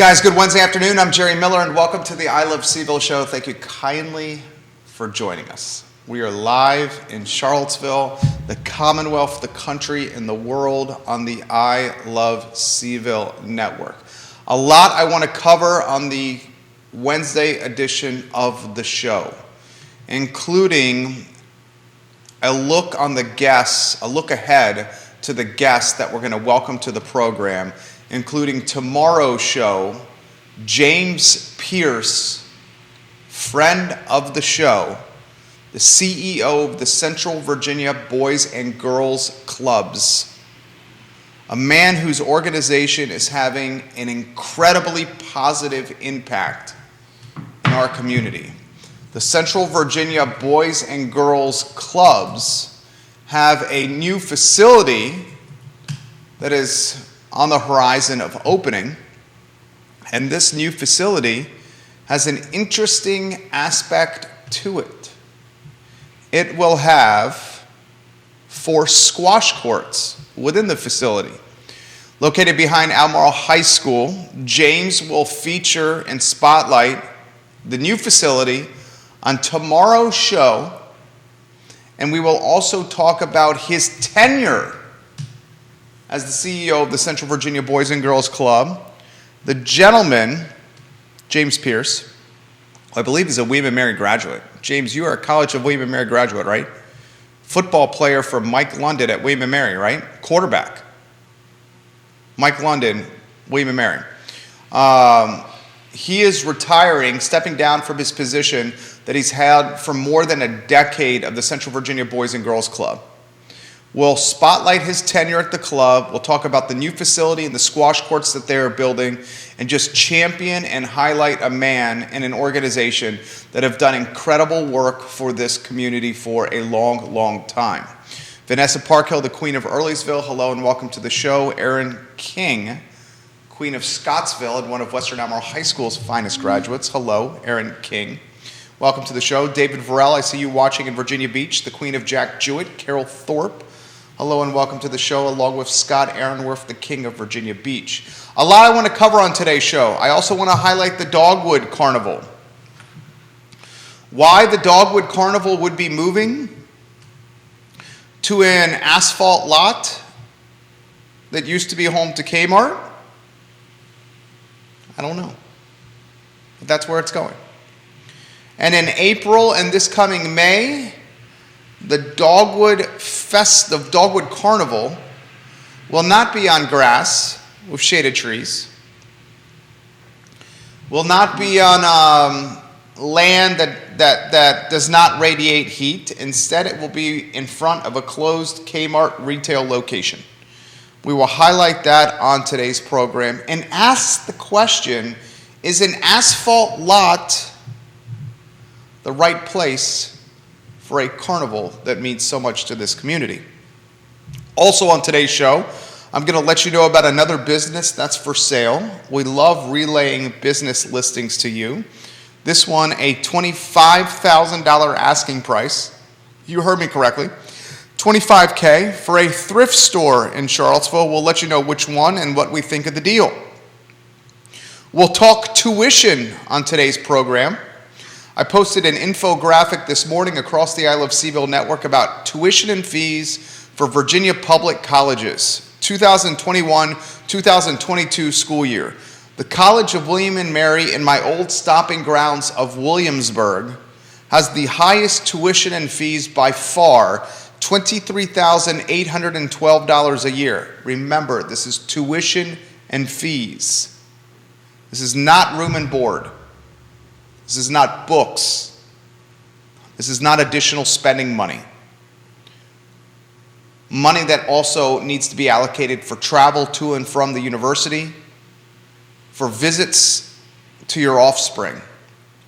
Guys, good Wednesday afternoon. I'm Jerry Miller, and welcome to the I Love CVille Show. Thank you kindly for joining us. We are live in Charlottesville, the Commonwealth, the country, and the world on the I Love CVille Network. A lot I want to cover on the Wednesday edition of the show, including a look on the guests, a look ahead to the guests that we're going to welcome to the program, including tomorrow's show, James Pierce, friend of the show, the CEO of the Central Virginia Boys and Girls Clubs, a man whose organization is having an incredibly positive impact in our community. The Central Virginia Boys and Girls Clubs have a new facility that is on the horizon of opening, and this new facility has an interesting aspect to it. It will have 4 squash courts within the facility. Located behind Albemarle High School, James will feature and spotlight the new facility on tomorrow's show, and we will also talk about his tenure as the CEO of the Central Virginia Boys and Girls Club. The gentleman, James Pierce, I believe is a William and Mary graduate. James, you are a College of William and Mary graduate, right? Football player for Mike London at William and Mary, right? Quarterback. Mike London, William and Mary. He is retiring, stepping down from his position that he's had for more than a decade of the Central Virginia Boys and Girls Club. We'll spotlight his tenure at the club. We'll talk about the new facility and the squash courts that they are building, and just champion and highlight a man and an organization that have done incredible work for this community for a long, long time. Vanessa Parkhill, the Queen of Earlysville, hello and welcome to the show. Erin King, Queen of Scottsville and one of Western Albemarle High School's finest graduates. Hello, Erin King. Welcome to the show. David Varell, I see you watching in Virginia Beach. The Queen of Jack Jewett, Carol Thorpe. Hello and welcome to the show, along with Scott Aaronworth, the King of Virginia Beach. A lot I want to cover on today's show. I also want to highlight the Dogwood Carnival. Why the Dogwood Carnival would be moving to an asphalt lot that used to be home to Kmart, I don't know. But that's where it's going. And in April and this coming May, the Dogwood Carnival will not be on grass with shaded trees, will not be on land that does not radiate heat. Instead, it will be in front of a closed Kmart retail location. We will highlight that on today's program and ask the question, is an asphalt lot the right place for a carnival that means so much to this community? Also on today's show, I'm going to let you know about another business that's for sale. We love relaying business listings to you. This one, a $25,000 asking price. You heard me correctly. $25K for a thrift store in Charlottesville. We'll let you know which one and what we think of the deal. We'll talk tuition on today's program. I posted an infographic this morning across the I Love CVille Network about tuition and fees for Virginia public colleges, 2021-2022 school year. The College of William and Mary in my old stopping grounds of Williamsburg has the highest tuition and fees by far, $23,812 a year. Remember, this is tuition and fees. This is not room and board. This is not books. This is not additional spending money. Money that also needs to be allocated for travel to and from the university, for visits to your offspring.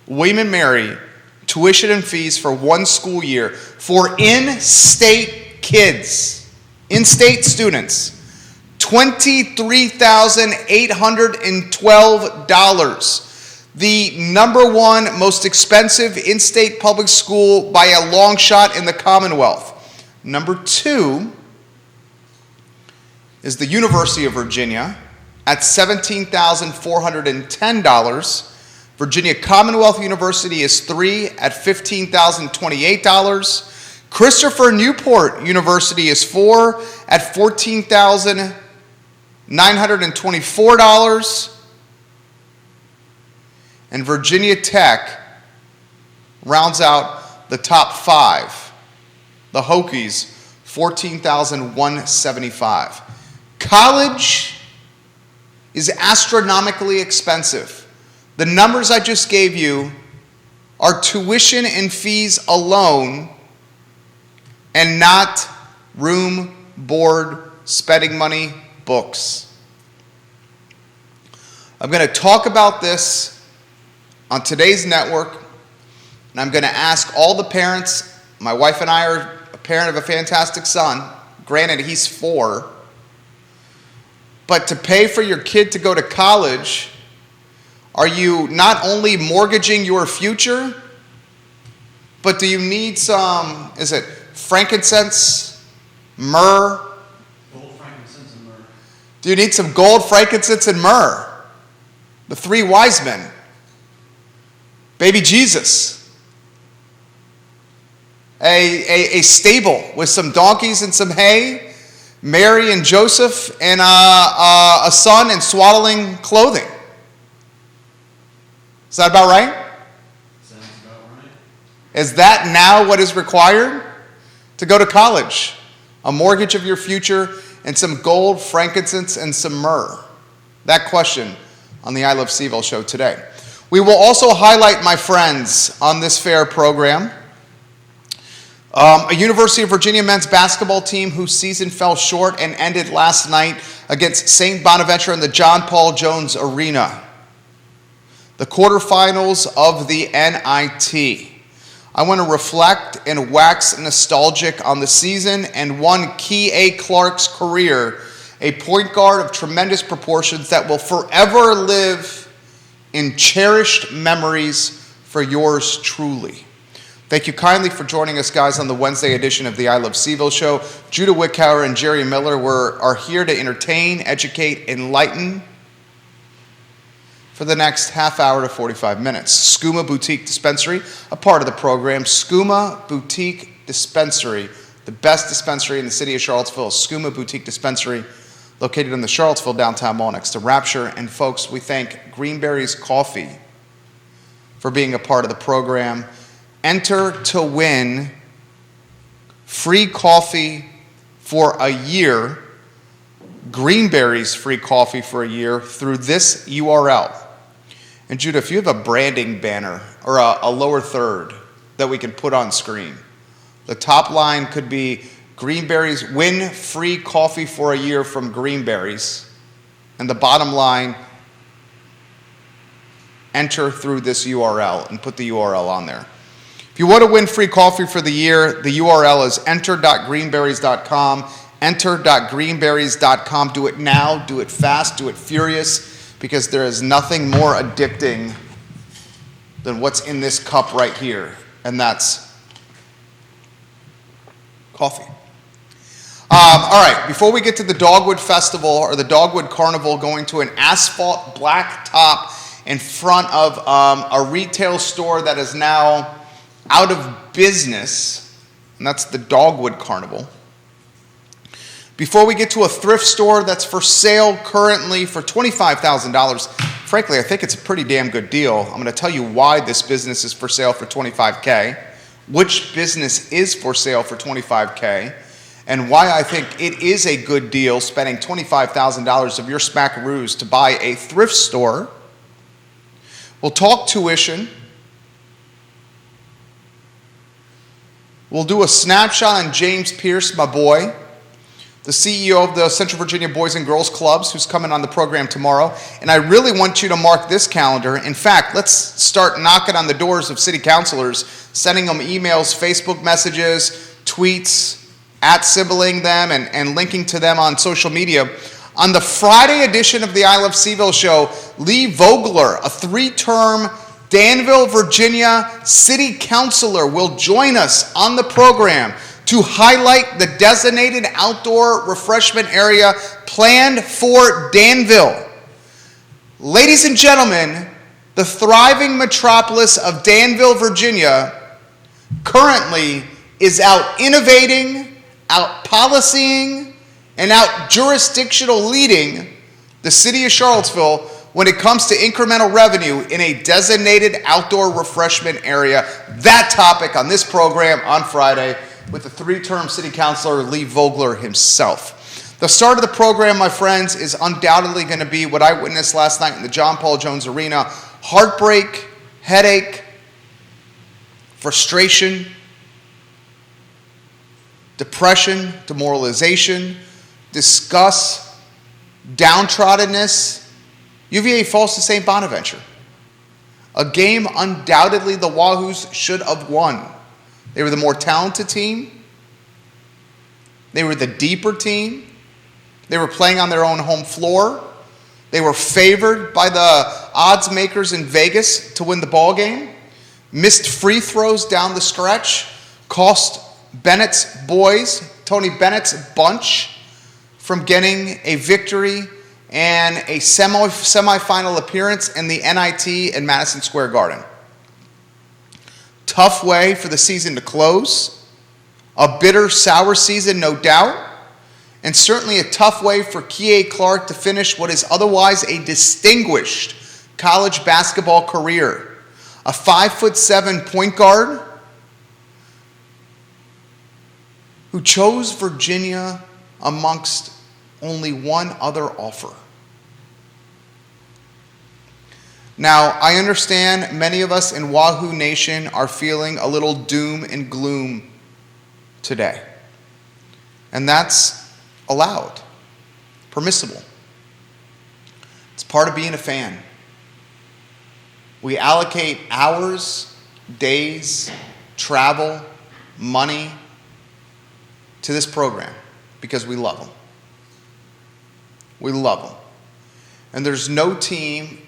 William and Mary, tuition and fees for one school year for in-state kids, in-state students, $23,812. The number one most expensive in-state public school by a long shot in the Commonwealth. Number 2 is the University of Virginia, at $17,410. Virginia Commonwealth University is 3 at $15,028. Christopher Newport University is 4 at $14,924. And Virginia Tech rounds out the top 5. The Hokies, $14,175. College is astronomically expensive. The numbers I just gave you are tuition and fees alone, and not room, board, spending money, books. I'm going to talk about this on today's network, and I'm going to ask all the parents. My wife and I are a parent of a fantastic son. Granted, he's 4. But to pay for your kid to go to college, are you not only mortgaging your future, but do you need some, is it frankincense, myrrh? Gold, frankincense, and myrrh. Do you need some gold, frankincense, and myrrh? The 3 wise men. Baby Jesus. A stable with some donkeys and some hay, Mary and Joseph, and a son in swaddling clothing. Is that about right? Sounds about right. Is that now what is required to go to college? A mortgage of your future and some gold, frankincense, and some myrrh? That question on the I Love CVille show today. We will also highlight, my friends, on this fair program, a University of Virginia men's basketball team whose season fell short and ended last night against St. Bonaventure in the John Paul Jones Arena. The quarterfinals of the NIT. I want to reflect and wax nostalgic on the season and one Key A. Clark's career, a point guard of tremendous proportions that will forever live in cherished memories for yours truly. Thank you kindly for joining us, guys, on the Wednesday edition of the I Love CVille show. Judah Wickhauer and Jerry Miller are here to entertain, educate, enlighten for the next half hour to 45 minutes. Skooma Boutique Dispensary, a part of the program. Skooma Boutique Dispensary, the best dispensary in the city of Charlottesville. Skooma Boutique Dispensary, located in the Charlottesville downtown mall next to Rapture. And folks, we thank Greenberry's Coffee for being a part of the program. Enter to win free coffee for a year, Greenberry's free coffee for a year through this URL. And Judah, if you have a branding banner or a lower third that we can put on screen, the top line could be Greenberry's, win free coffee for a year from Greenberry's, and the bottom line, enter through this URL, and put the URL on there. If you want to win free coffee for the year, the URL is enter.greenberries.com, enter.greenberries.com. Do it now, do it fast, do it furious, because there is nothing more addicting than what's in this cup right here, and that's coffee. All right, before we get to the Dogwood Festival or the Dogwood Carnival, going to an asphalt black top in front of a retail store that is now out of business, and that's the Dogwood Carnival. Before we get to a thrift store that's for sale currently for $25,000, frankly, I think it's a pretty damn good deal. I'm going to tell you why this business is for sale for $25K, which business is for sale for $25K, and why I think it is a good deal spending $25,000 of your smackaroos to buy a thrift store. We'll talk tuition. We'll do a snapshot on James Pierce, my boy, the CEO of the Central Virginia Boys and Girls Clubs, who's coming on the program tomorrow. And I really want you to mark this calendar. In fact, let's start knocking on the doors of city councilors, sending them emails, Facebook messages, tweets, @sibling them, and linking to them on social media. On the Friday edition of the I Love CVille show, Lee Vogler, a 3-term Danville, Virginia city councilor, will join us on the program to highlight the designated outdoor refreshment area planned for Danville. Ladies and gentlemen, the thriving metropolis of Danville, Virginia, currently is out innovating, out policying, and out jurisdictional leading the city of Charlottesville when it comes to incremental revenue in a designated outdoor refreshment area. That topic on this program on Friday with the three-term city councilor Lee Vogler himself. The start of the program, my friends, is undoubtedly going to be what I witnessed last night in the John Paul Jones Arena. Heartbreak, headache, frustration, depression, demoralization, disgust, downtroddenness. UVA falls to St. Bonaventure. A game undoubtedly the Wahoos should have won. They were the more talented team. They were the deeper team. They were playing on their own home floor. They were favored by the odds makers in Vegas to win the ball game. Missed free throws down the stretch. Cost Bennett's boys, Tony Bennett's bunch, from getting a victory and a semifinal appearance in the NIT in Madison Square Garden. Tough way for the season to close. A bitter, sour season, no doubt. And certainly a tough way for Kie Clark to finish what is otherwise a distinguished college basketball career. A 5'7" point guard who chose Virginia amongst only one other offer. Now, I understand many of us in Wahoo Nation are feeling a little doom and gloom today. And that's allowed, permissible. It's part of being a fan. We allocate hours, days, travel, money to this program because we love them. We love them. And there's no team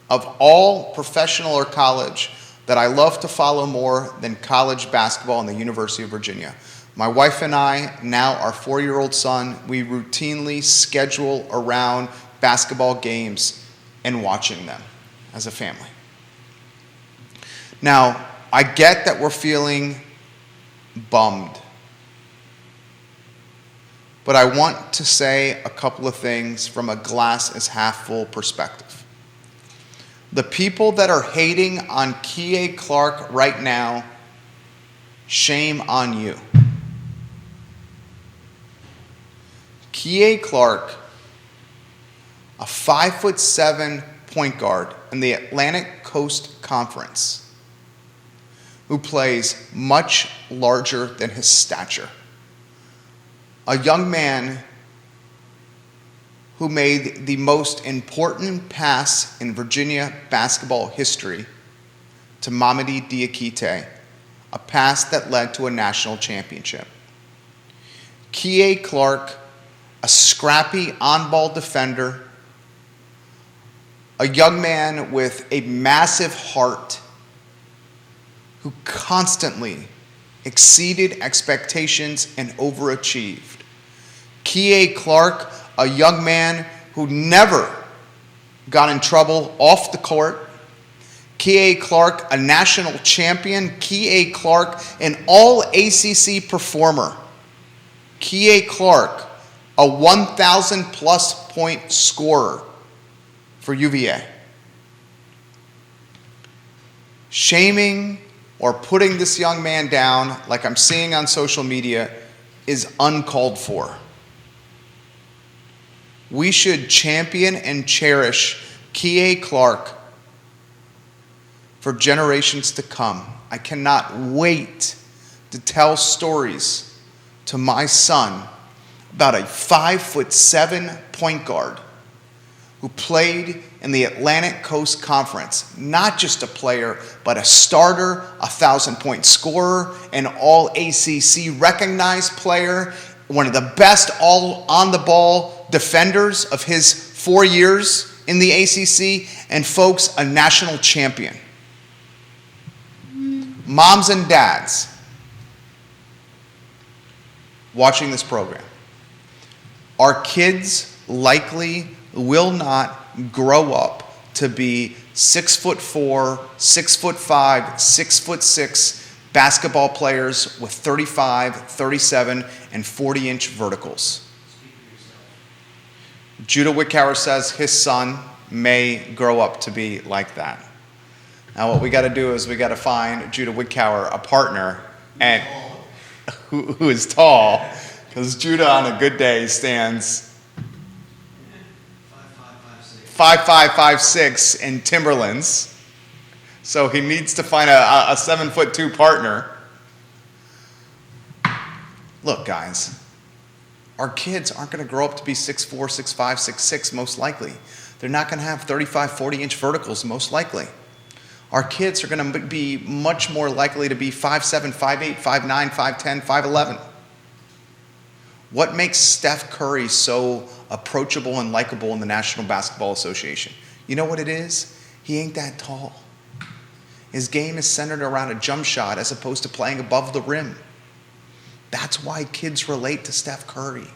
of all professional or college that I love to follow more than college basketball and the University of Virginia. My wife and I, now our 4-year-old son, we routinely schedule around basketball games and watching them as a family. Now, I get that we're feeling bummed, but I want to say a couple of things from a glass is half full perspective. The people that are hating on Kie Clark right now, shame on you. Kie Clark, a 5'7" point guard in the Atlantic Coast Conference, who plays much larger than his stature. A young man who made the most important pass in Virginia basketball history to Mamadi Diakite, a pass that led to a national championship. Kie Clark, a scrappy on-ball defender, a young man with a massive heart who constantly exceeded expectations and overachieved. Kie Clark, a young man who never got in trouble off the court. Kie Clark, a national champion. Kie Clark, an all-ACC performer. Kie Clark, a 1,000-plus point scorer for UVA. Shaming or putting this young man down, like I'm seeing on social media, is uncalled for. We should champion and cherish Kie Clark for generations to come. I cannot wait to tell stories to my son about a 5'7" point guard who played in the Atlantic Coast Conference. Not just a player, but a starter, 1,000-point scorer, an all-ACC recognized player, one of the best all-on-the-ball defenders of his 4 years in the ACC, and folks, a national champion. Moms and dads watching this program, our kids likely will not grow up to be 6'4", 6'5", 6'6" basketball players with 35, 37, and 40-inch verticals. Judah Wickower says his son may grow up to be like that. Now what we got to do is we got to find Judah Wickower a partner and who is tall, because Judah on a good day stands 5'5", 5'6" in Timberlands. So he needs to find a 7'2" partner. Look, guys, our kids aren't going to grow up to be 6'4", 6'5", 6'6", most likely. They're not going to have 35, 40-inch verticals, most likely. Our kids are going to be much more likely to be 5'7", 5'8", 5'9", 5'10", 5'11". What makes Steph Curry so approachable and likable in the National Basketball Association? You know what it is? He ain't that tall. His game is centered around a jump shot as opposed to playing above the rim. That's why kids relate to Steph Curry.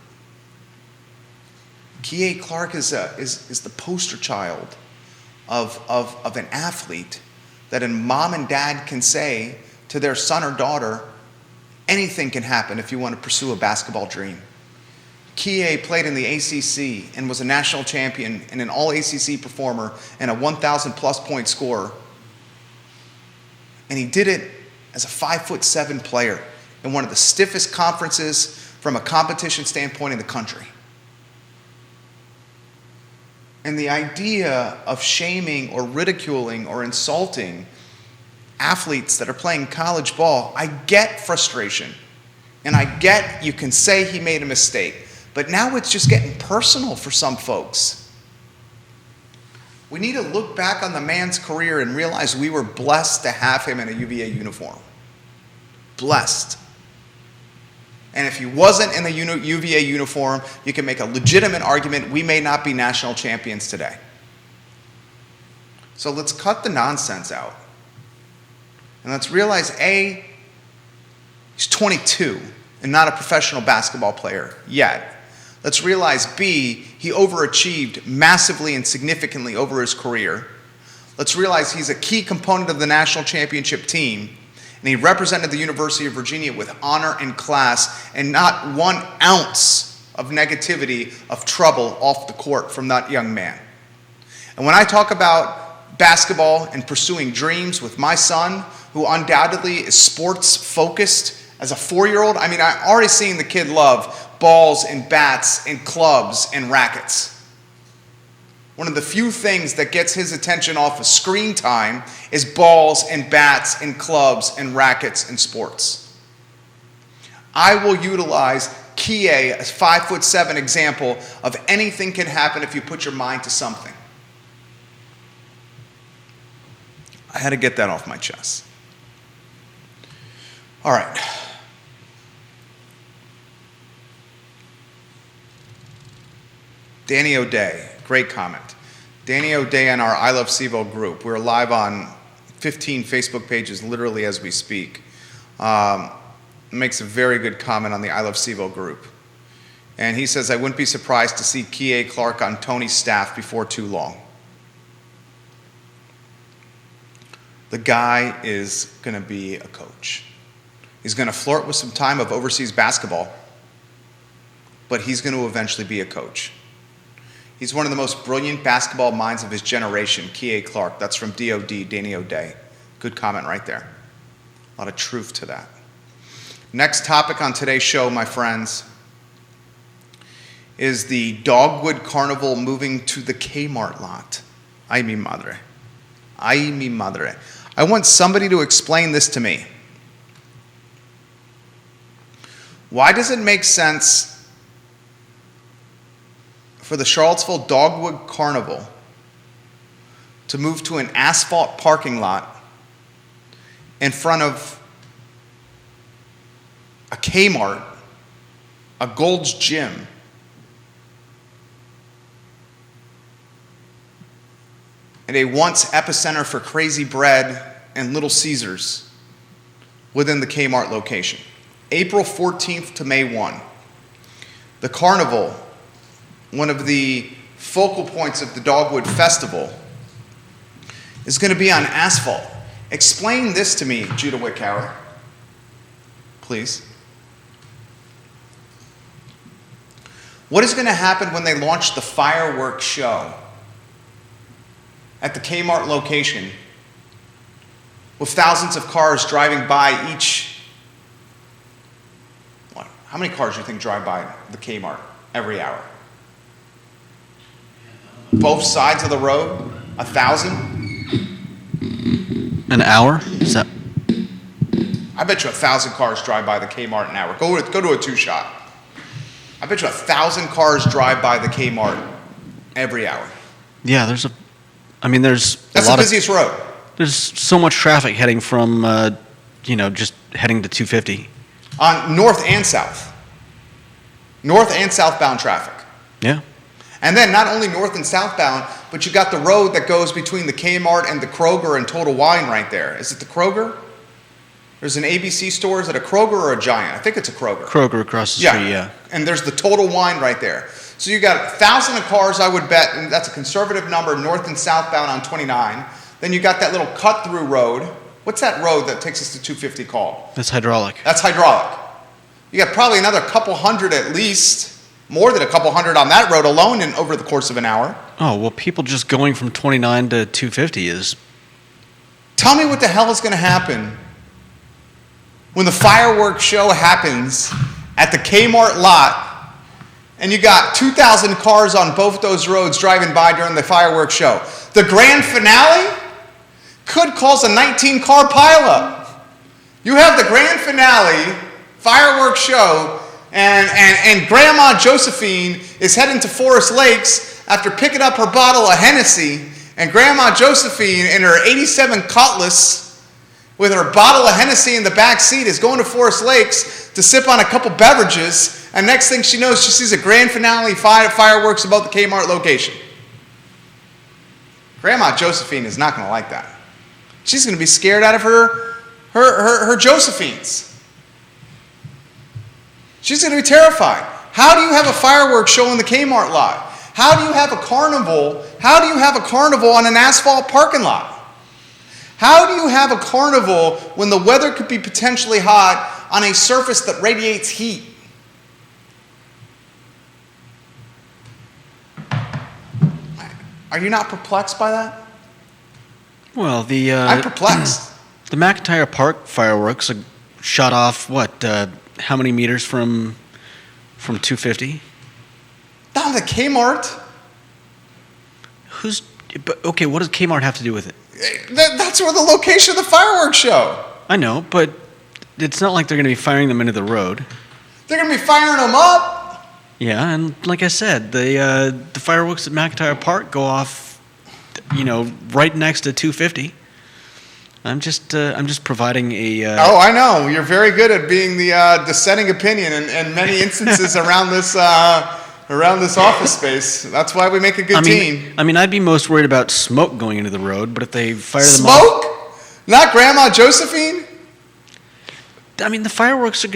Kihei Clark is the poster child of an athlete that a mom and dad can say to their son or daughter, anything can happen if you want to pursue a basketball dream. Kihei played in the ACC and was a national champion and an all-ACC performer and a 1,000-plus point scorer. And he did it as a 5'7" player in one of the stiffest conferences from a competition standpoint in the country. And the idea of shaming or ridiculing or insulting athletes that are playing college ball, I get frustration. And I get you can say he made a mistake. But now it's just getting personal for some folks. We need to look back on the man's career and realize we were blessed to have him in a UVA uniform. Blessed. And if he wasn't in the UVA uniform, you can make a legitimate argument we may not be national champions today. So let's cut the nonsense out. And let's realize, A, he's 22 and not a professional basketball player yet. Let's realize, B, he overachieved massively and significantly over his career. Let's realize he's a key component of the national championship team. And he represented the University of Virginia with honor and class and not 1 ounce of negativity, of trouble off the court from that young man. And when I talk about basketball and pursuing dreams with my son, who undoubtedly is sports focused as a 4-year-old, I mean, I've already seen the kid love balls and bats and clubs and rackets. One of the few things that gets his attention off of screen time is balls and bats and clubs and rackets and sports. I will utilize Kihei as 5'7" example of anything can happen if you put your mind to something. I had to get that off my chest. All right. Danny O'Day, great comment. Danny O'Day on our I Love CVille group. We're live on 15 Facebook pages literally as we speak. Makes a very good comment on the I Love CVille group. And he says, I wouldn't be surprised to see Kihei Clark on Tony's staff before too long. The guy is going to be a coach. He's going to flirt with some time of overseas basketball, but he's going to eventually be a coach. He's one of the most brilliant basketball minds of his generation, Kihei Clark. That's from DOD, Danny O'Day. Good comment right there. A lot of truth to that. Next topic on today's show, my friends, is the Dogwood Carnival moving to the KMart lot. Ay mi madre. Ay mi madre. I want somebody to explain this to me. Why does it make sense for the Charlottesville Dogwood Carnival to move to an asphalt parking lot in front of a Kmart, a Gold's Gym, and a once epicenter for crazy bread and Little Caesars within the Kmart location? April 14th to May 1. The Carnival, one of the focal points of the Dogwood Festival, is going to be on asphalt. Explain this to me, Judah Wickhauer, please. What is going to happen when they launch the fireworks show at the Kmart location with thousands of cars driving by each? How many cars do you think drive by the Kmart every hour? Both sides of the road? 1,000? An hour? Is that? I bet you 1,000 cars drive by the Kmart an hour. Go to a two-shot. I bet you 1,000 cars drive by the Kmart every hour. Yeah, there's That's the busiest road. There's so much traffic heading from, just heading to 250. On north and south. North and southbound traffic. Yeah. And then not only north and southbound, but you got the road that goes between the Kmart and the Kroger and Total Wine right there. Is it the Kroger? There's an ABC store. Is it a Kroger or a Giant? I think it's a Kroger. Kroger across the street, yeah. And there's the Total Wine right there. So you got 1,000 of cars, I would bet, and that's a conservative number, north and southbound on 29. Then you got that little cut-through road. What's that road that takes us to 250 called? That's hydraulic. That's hydraulic. You got probably another couple hundred at least, more than a couple hundred on that road alone over the course of an hour. Oh, well, people just going from 29 to 250 is... Tell me what the hell is going to happen when the fireworks show happens at the Kmart lot and you got 2,000 cars on both those roads driving by during the fireworks show. The grand finale could cause a 19-car pileup. You have the grand finale fireworks show, and Grandma Josephine is heading to Forest Lakes after picking up her bottle of Hennessy, and Grandma Josephine in her 87 Cutlass with her bottle of Hennessy in the back seat is going to Forest Lakes to sip on a couple beverages, and next thing she knows, she sees a grand finale fireworks above the Kmart location. Grandma Josephine is not going to like that. She's going to be scared out of her Josephines. She's going to be terrified. How do you have a fireworks show in the Kmart lot? How do you have a carnival? How do you have a carnival on an asphalt parking lot? How do you have a carnival when the weather could be potentially hot on a surface that radiates heat? Are you not perplexed by that? Well, I'm perplexed. The McIntyre Park fireworks are shot off, how many meters from 250? Down to Kmart. Okay, what does Kmart have to do with it? That's where the location of the fireworks show. I know, but it's not like they're going to be firing them into the road. They're going to be firing them up. Yeah, and like I said, the fireworks at McIntyre Park go off, right next to 250. I'm just providing a... Oh, I know. You're very good at being the dissenting opinion in many instances around this office space. That's why we make a good team. I'd be most worried about smoke going into the road, but if they fire them off... Smoke? Not Grandma Josephine? The fireworks are,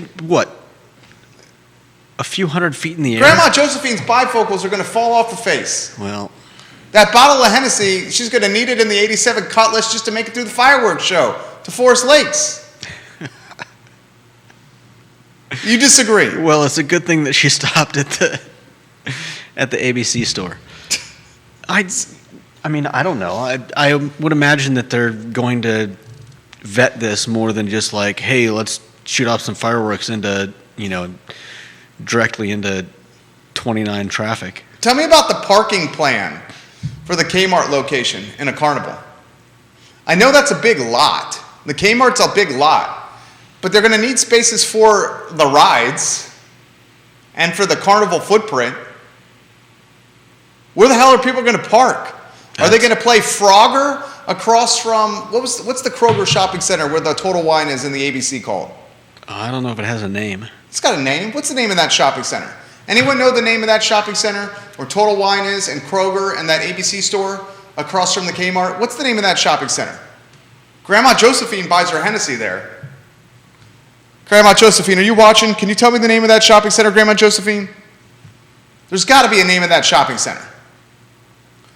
a few hundred feet in the air? Grandma Josephine's bifocals are going to fall off the face. Well... That bottle of Hennessy, she's going to need it in the 87 Cutlass just to make it through the fireworks show to Forest Lakes. You disagree? Well, it's a good thing that she stopped at the ABC store. I don't know. I would imagine that they're going to vet this more than just like, hey, let's shoot off some fireworks into, directly into 29 traffic. Tell me about the parking plan for the Kmart location in a carnival. I know that's a big lot. The Kmart's a big lot, but they're going to need spaces for the rides and for the carnival footprint. Where the hell are people going to park? Are they going to play Frogger across from, what's the Kroger shopping center where the Total Wine is in the ABC called? I don't know if it has a name. It's got a name. What's the name of that shopping center? Anyone know the name of that shopping center where Total Wine is and Kroger and that ABC store across from the Kmart? What's the name of that shopping center? Grandma Josephine buys her Hennessy there. Grandma Josephine, are you watching? Can you tell me the name of that shopping center, Grandma Josephine? There's got to be a name of that shopping center.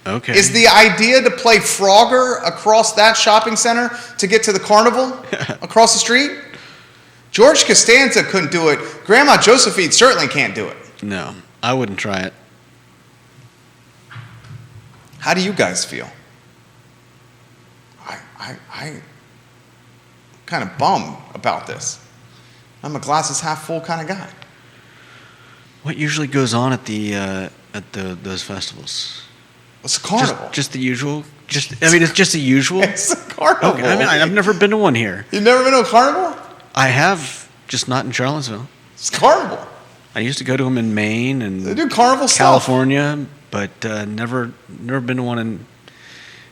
Okay. Is the idea to play Frogger across that shopping center to get to the Carnival across the street? George Costanza couldn't do it. Grandma Josephine certainly can't do it. No, I wouldn't try it. How do you guys feel? I kind of bummed about this. I'm a glasses half full kind of guy. What usually goes on at those festivals? It's a carnival. Just the usual. It's just the usual. It's a carnival. Okay, I've never been to one here. You've never been to a carnival? I have, just not in Charlottesville. It's a carnival. I used to go to them in Maine and They do carnival stuff. California, but never been to one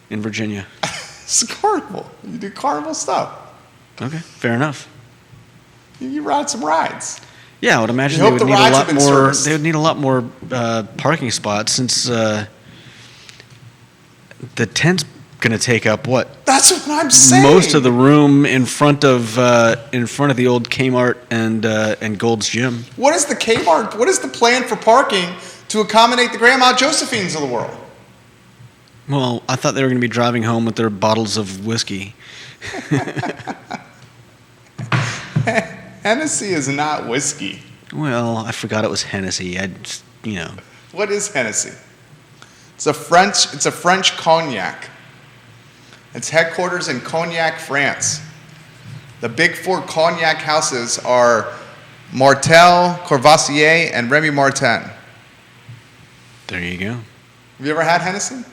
in Virginia. It's a carnival. You do carnival stuff. Okay, fair enough. You ride some rides. Yeah, I would imagine You they hope would the need a rides lot have been more. serviced. They would need a lot more parking spots since the tent's going to take up what? That's what I'm saying. Most of the room in front of the old Kmart and Gold's Gym. What is the Kmart? What is the plan for parking to accommodate the Grandma Josephines of the world? Well, I thought they were going to be driving home with their bottles of whiskey. Hennessy is not whiskey. Well, I forgot it was Hennessy. What is Hennessy? It's a French cognac. Its headquarters in Cognac, France. The big four cognac houses are Martel, Courvoisier, and Remy Martin. There you go. Have you ever had Hennessy?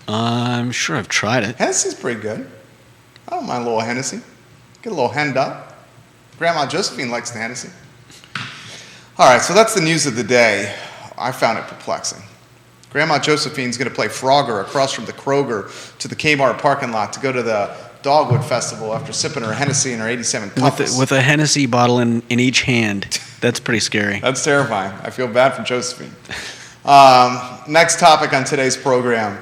I'm sure I've tried it. Hennessy's pretty good. I don't mind a little Hennessy. Get a little henned up. Grandma Josephine likes the Hennessy. All right, so that's the news of the day. I found it perplexing. Grandma Josephine's going to play Frogger across from the Kroger to the Kmart parking lot to go to the Dogwood Festival after sipping her Hennessy and her 87 Compass. With a Hennessy bottle in each hand. That's pretty scary. That's terrifying. I feel bad for Josephine. Next topic on today's program.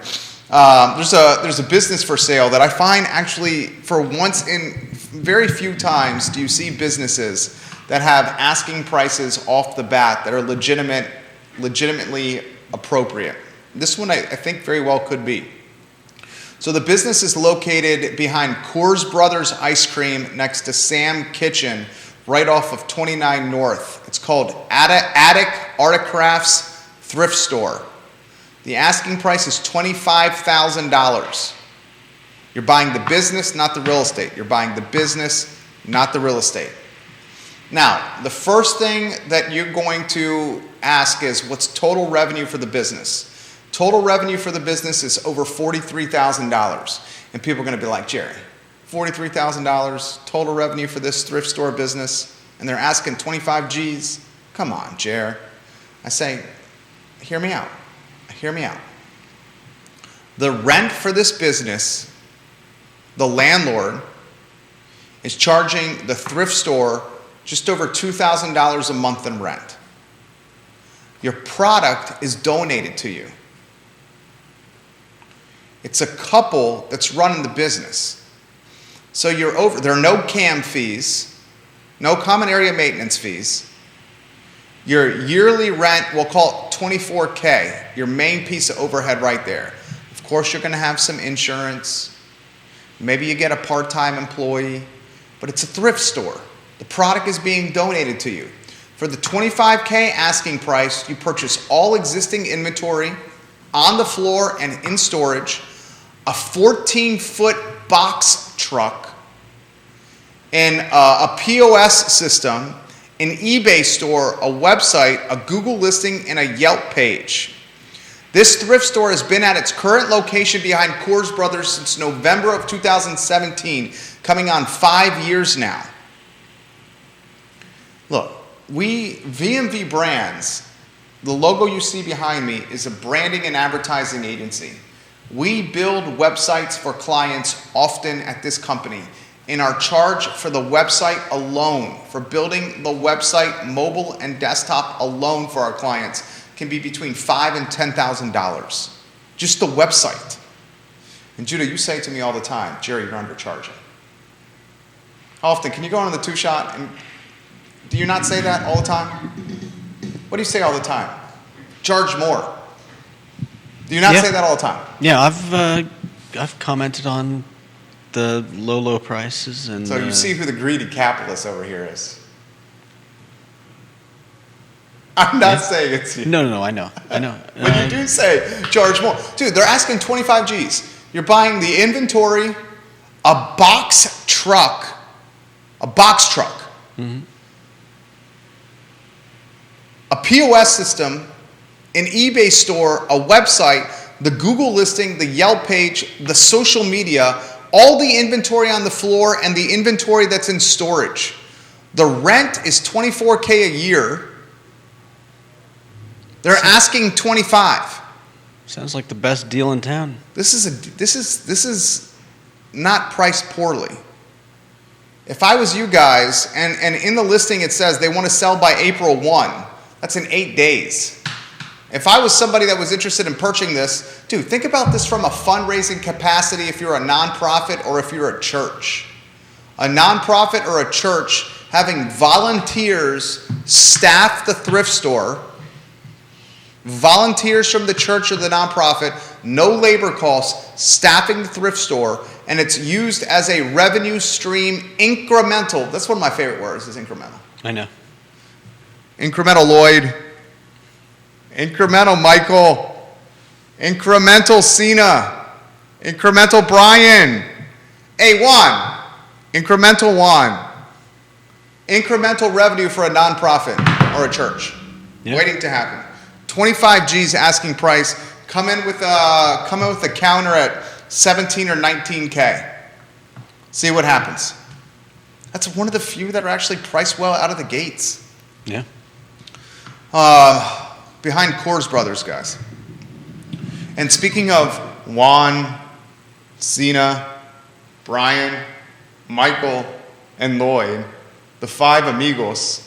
There's a business for sale that I find actually for once in very few times do you see businesses that have asking prices off the bat that are legitimately appropriate. This one I think very well could be. So the business is located behind Coors Brothers Ice Cream next to Sam Kitchen right off of 29 North. It's called Attic Articrafts Thrift Store. The asking price is $25,000. You're buying the business, not the real estate. You're buying the business, not the real estate. Now, the first thing that you're going to ask is, what's total revenue for the business? Total revenue for the business is over $43,000. And people are going to be like, Jerry, $43,000 total revenue for this thrift store business, and they're asking 25 G's? Come on, Jer. I say, hear me out. Hear me out. The rent for this business, the landlord is charging the thrift store just over $2,000 a month in rent. Your product is donated to you. It's a couple that's running the business. So there are no CAM fees, no common area maintenance fees. Your yearly rent, we'll call it $24K, your main piece of overhead right there. Of course, you're going to have some insurance. Maybe you get a part-time employee, but it's a thrift store. The product is being donated to you. For the $25K asking price, you purchase all existing inventory on the floor and in storage, a 14-foot box truck, and a POS system, an eBay store, a website, a Google listing, and a Yelp page. This thrift store has been at its current location behind Coors Brothers since November of 2017, coming on 5 years now. Look, VMV Brands, the logo you see behind me is a branding and advertising agency. We build websites for clients often at this company. And our charge for the website alone, for building the website, mobile and desktop alone for our clients, can be between $5,000 and $10,000. Just the website. And Judah, you say to me all the time, Jerry, you're undercharging. How often? Can you go on the two-shot? And do you not say that all the time? What do you say all the time? Charge more. Do you not Yeah. say that all the time? Yeah, I've commented on the low prices, and So you see who the greedy capitalist over here is. I'm not saying it's you. No, I know. But you do say charge more. Dude, they're asking 25 G's. You're buying the inventory, a box truck, Mhm. a POS system, an eBay store, a website, the Google listing, the Yelp page, the social media, all the inventory on the floor, and the inventory that's in storage. The rent is $24K a year. They're asking 25. Sounds like the best deal in town. This is not priced poorly. If I was you guys, and in the listing it says they want to sell by April 1, that's in 8 days. If I was somebody that was interested in purchasing this, dude, think about this from a fundraising capacity if you're a nonprofit or if you're a church. A nonprofit or a church having volunteers staff the thrift store, volunteers from the church or the nonprofit, no labor costs, staffing the thrift store, and it's used as a revenue stream incremental. That's one of my favorite words, is incremental. I know. Incremental Lloyd. Incremental Michael. Incremental Cena. Incremental Brian. A1. Incremental Juan. Incremental revenue for a nonprofit or a church. Yeah. Waiting to happen. 25 G's asking price. Come in with a counter at 17 or 19K. See what happens. That's one of the few that are actually priced well out of the gates. Yeah. Behind Coors Brothers, guys. And speaking of Juan, Cena, Brian, Michael, and Lloyd, the five amigos.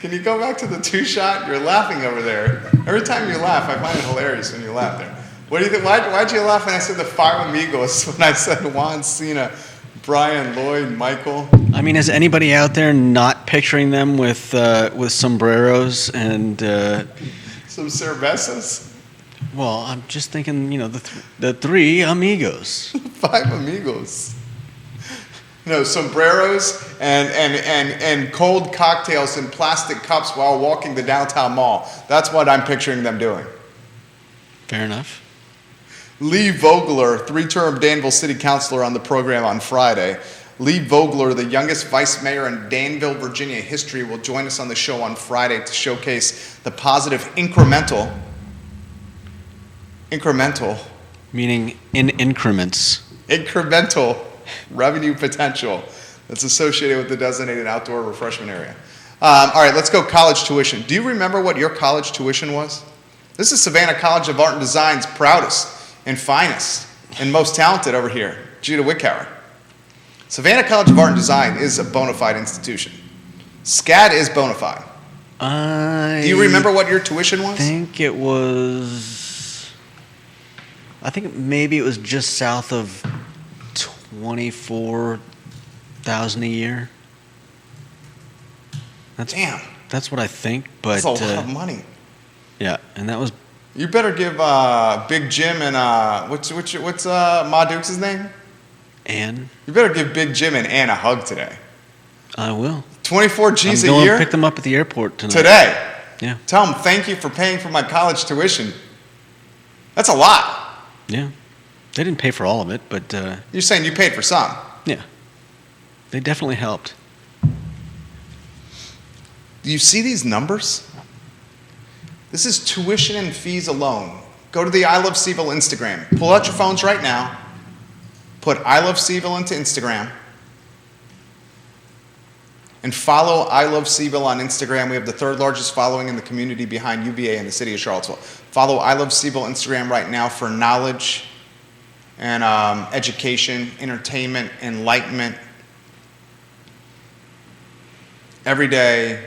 Can you go back to the two-shot? You're laughing over there. Every time you laugh, I find it hilarious when you laugh there. What do you think? Why'd you laugh when I said the five amigos? When I said Juan, Cena, Brian, Lloyd, Michael? I mean, is anybody out there not picturing them with sombreros and? Some cervezas? Well, I'm just thinking, the three amigos. Five amigos. No, sombreros and cold cocktails in plastic cups while walking the downtown mall. That's what I'm picturing them doing. Fair enough. Lee Vogler, 3-term Danville City Councilor, on the program on Friday. Lee Vogler, the youngest vice mayor in Danville, Virginia history, will join us on the show on Friday to showcase the positive incremental, Meaning in increments. incremental revenue potential that's associated with the designated outdoor refreshment area. All right, let's go college tuition. Do you remember what your college tuition was? This is Savannah College of Art and Design's proudest and finest and most talented over here, Judah Wickhauer. Savannah College of Art and Design is a bona fide institution. SCAD is bona fide. Do you remember what your tuition was? I think maybe it was just south of 24,000 a year. Damn, That's what I think, but that's a lot of money. yeah, and that was You better give Big Jim and what's Ma Dukes' name? Ann. You better give Big Jim and Ann a hug today. I will. 24 G's I'm a going year? to pick them up at the airport tonight. Today. Yeah. Tell them thank you for paying for my college tuition. That's a lot. Yeah. They didn't pay for all of it, but You're saying you paid for some. yeah, they definitely helped. Do you see these numbers? This is tuition and fees alone. Go to the I Love CVille Instagram. Pull out your phones right now. Put I Love CVille into Instagram. And follow I Love CVille on Instagram. We have the third largest following in the community behind UVA in the city of Charlottesville. Follow I Love CVille Instagram right now for knowledge and education, entertainment, enlightenment, everyday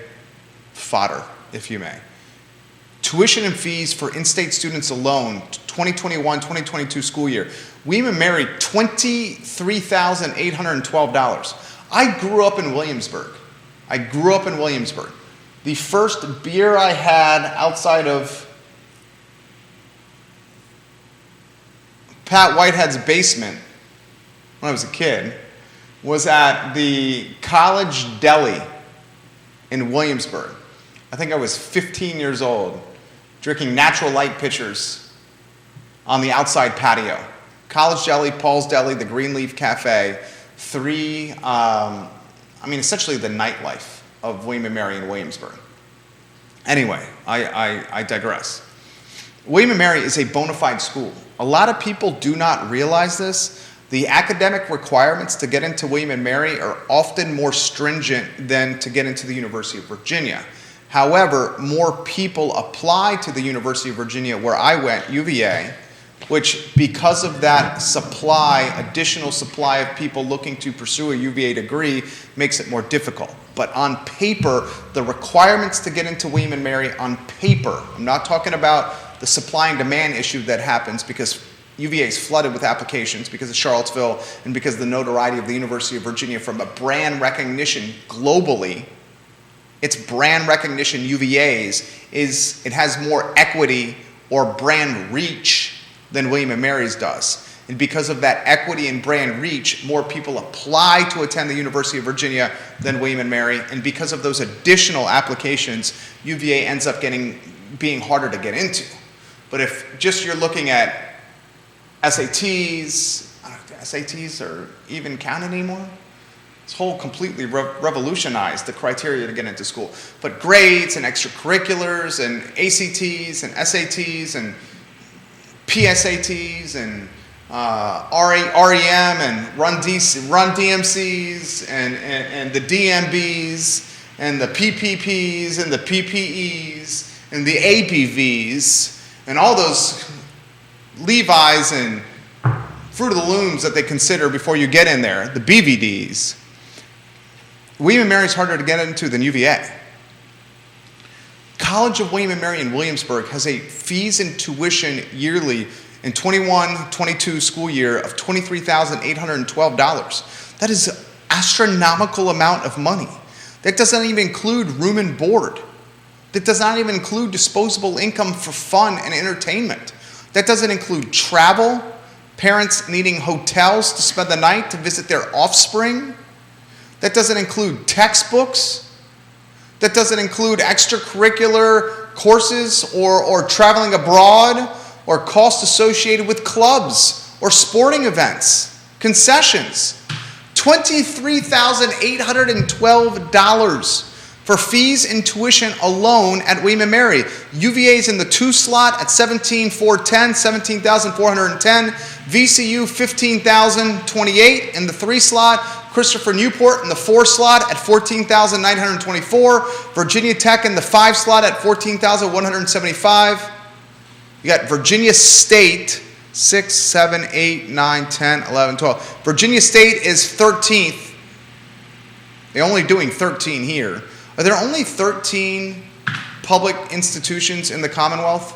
fodder, if you may. Tuition and fees for in-state students alone, 2021-2022 school year. We and Mary, $23,812. I grew up in Williamsburg. The first beer I had outside of Pat Whitehead's basement when I was a kid was at the College Deli in Williamsburg. I think I was 15 years old, drinking Natural Light pitchers on the outside patio. College Deli, Paul's Deli, the Greenleaf Cafe, essentially the nightlife of William & Mary in Williamsburg. Anyway, I digress. William & Mary is a bona fide school. A lot of people do not realize this. The academic requirements to get into William & Mary are often more stringent than to get into the University of Virginia. However, more people apply to the University of Virginia where I went, UVA, which because of that additional supply of people looking to pursue a UVA degree makes it more difficult. But on paper, the requirements to get into William & Mary on paper, I'm not talking about the supply and demand issue that happens because UVA is flooded with applications because of Charlottesville and because of the notoriety of the University of Virginia from a brand recognition globally. Its brand recognition, UVA's, it has more equity or brand reach than William & Mary's does. And because of that equity and brand reach, more people apply to attend the University of Virginia than William & Mary. And because of those additional applications, UVA ends up being harder to get into. But if just you're looking at SATs, I don't know if SATs are even count anymore. This whole completely revolutionized the criteria to get into school. But grades and extracurriculars and ACTs and SATs and PSATs and REM and Run DMCs and the DMBs and the PPPs and the PPEs and the APVs and all those Levi's and Fruit of the Looms that they consider before you get in there, the BVDs. William & Mary is harder to get into than UVA. College of William & Mary in Williamsburg has a fees and tuition yearly in 21-22 school year of $23,812. That is an astronomical amount of money. That doesn't even include room and board. That does not even include disposable income for fun and entertainment. That doesn't include travel, parents needing hotels to spend the night to visit their offspring. That doesn't include textbooks. That doesn't include extracurricular courses or traveling abroad or costs associated with clubs or sporting events, concessions. $23,812 for fees and tuition alone at William & Mary. UVA's in the 2 slot at $17,410. VCU $15,028 in the 3 slot. Christopher Newport in the 4 slot at $14,924. Virginia Tech in the 5 slot at $14,175. You got Virginia State 6, 7, 8, 9, 10, 11, 12. Virginia State is 13th. They're only doing 13 here. Are there only 13 public institutions in the Commonwealth?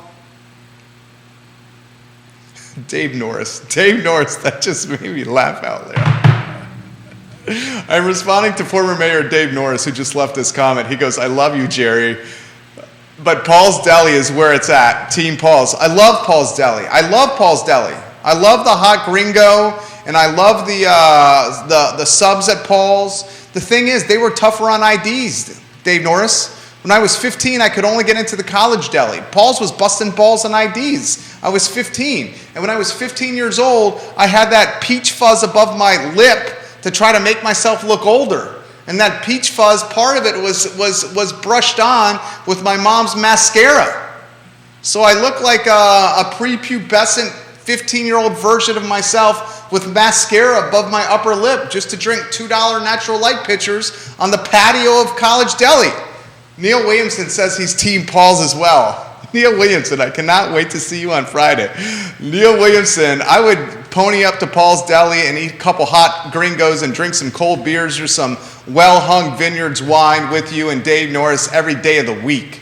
Dave Norris, that just made me laugh out loud. I'm responding to former Mayor Dave Norris, who just left this comment. He goes, "I love you, Jerry, but Paul's Deli is where it's at. Team Paul's." I love Paul's Deli. I love Paul's Deli. I love the hot gringo, and I love the subs at Paul's. The thing is, they were tougher on IDs, Dave Norris. When I was 15, I could only get into the College Deli. Paul's was busting balls on IDs. I was 15. And when I was 15 years old, I had that peach fuzz above my lip to try to make myself look older. And that peach fuzz, part of it was brushed on with my mom's mascara. So I look like a prepubescent 15-year-old version of myself with mascara above my upper lip just to drink $2 Natural Light pitchers on the patio of College Deli. Neil Williamson says he's Team Paul's as well. Neil Williamson, I cannot wait to see you on Friday. Neil Williamson, I would pony up to Paul's Deli and eat a couple hot gringos and drink some cold beers or some well-hung Vineyards wine with you and Dave Norris every day of the week.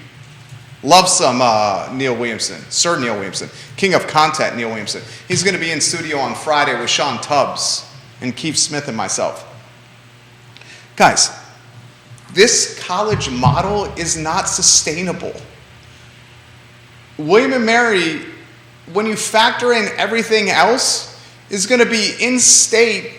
Love some Neil Williamson, Sir Neil Williamson, king of content Neil Williamson. He's going to be in studio on Friday with Sean Tubbs and Keith Smith and myself. Guys, this college model is not sustainable. William and Mary, when you factor in everything else, is going to be in-state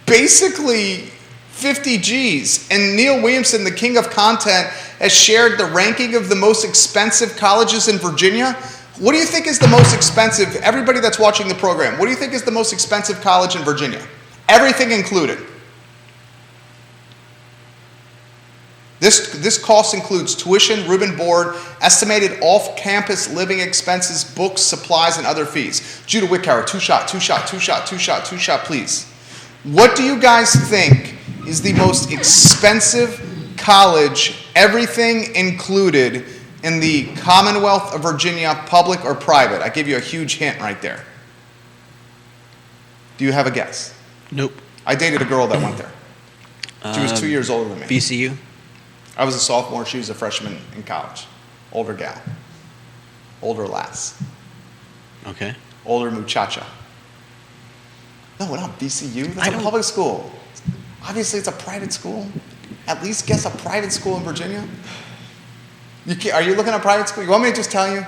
basically 50 G's. And Neil Williamson, the king of content, has shared the ranking of the most expensive colleges in Virginia. What do you think is the most expensive? Everybody that's watching the program, what do you think is the most expensive college in Virginia? Everything included. This cost includes tuition, room and board, estimated off-campus living expenses, books, supplies, and other fees. Judah Wickhauer, two shot, please. What do you guys think is the most expensive college, everything included, in the Commonwealth of Virginia, public or private? I give you a huge hint right there. Do you have a guess? Nope. I dated a girl that went there. She was 2 years older than me. VCU? I was a sophomore. She was a freshman in college. Older gal. Older lass. Okay. Older muchacha. No, not VCU. That's a public school. Obviously, it's a private school. At least guess a private school in Virginia. Are you looking at private school? You want me to just tell you?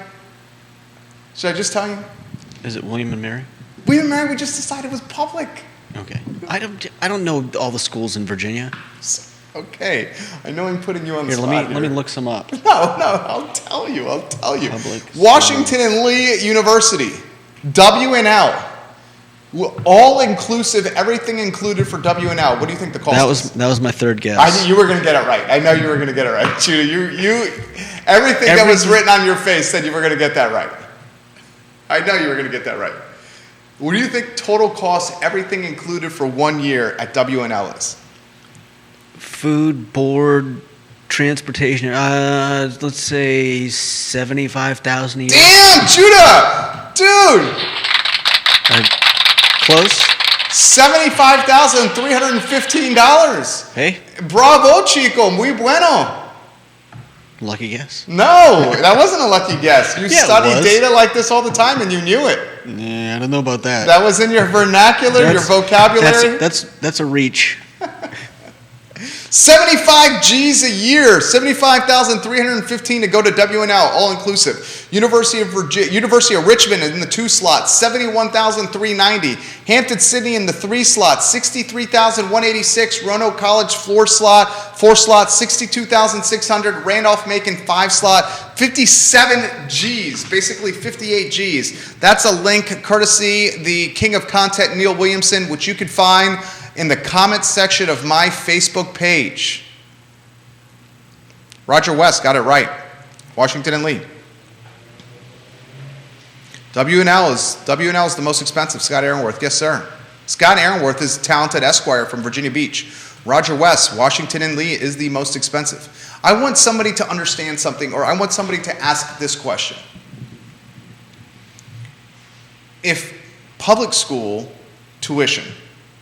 Should I just tell you? Is it William and Mary? William and Mary, we just decided was public. Okay. I don't know all the schools in Virginia. Okay. I know I'm putting you on the Here, spot. let me look some up. No, I'll tell you. Public Washington and Lee University, WNL. All inclusive, everything included for WNL. What do you think the cost is? That was my third guess. I knew you were going to get it right. I know you were going to get it right. Judah, everything that was written on your face said you were going to get that right. I know you were going to get that right. What do you think total cost, everything included for 1 year at WNL is? Food, board, transportation. Let's say $75,000 a year. Damn, Judah, dude. Close. $75,315. Hey, Bravo, chico, muy bueno. lucky guess. No, that wasn't a lucky guess. You Yeah, it study was. data like this all the time, and you knew it. Yeah, I don't know about that. That was in your vernacular, your vocabulary. That's a reach. 75 G's a year, 75,315 to go to WNL, all inclusive. University of Richmond in the 2 slot, 71,390. Hampton Sydney in the 3 slot, 63,186. Roanoke College 4 slot, 62,600. Randolph-Macon 5 slot, 57 G's, basically 58 G's. That's a link courtesy the king of content, Neil Williamson, which you could find in the comments section of my Facebook page. Roger West got it right. Washington and Lee. WNL is the most expensive. Scott Aaronworth, yes sir. Scott Aaronworth is a talented Esquire from Virginia Beach. Roger West, Washington and Lee is the most expensive. I want somebody to understand something, or I want somebody to ask this question. If public school tuition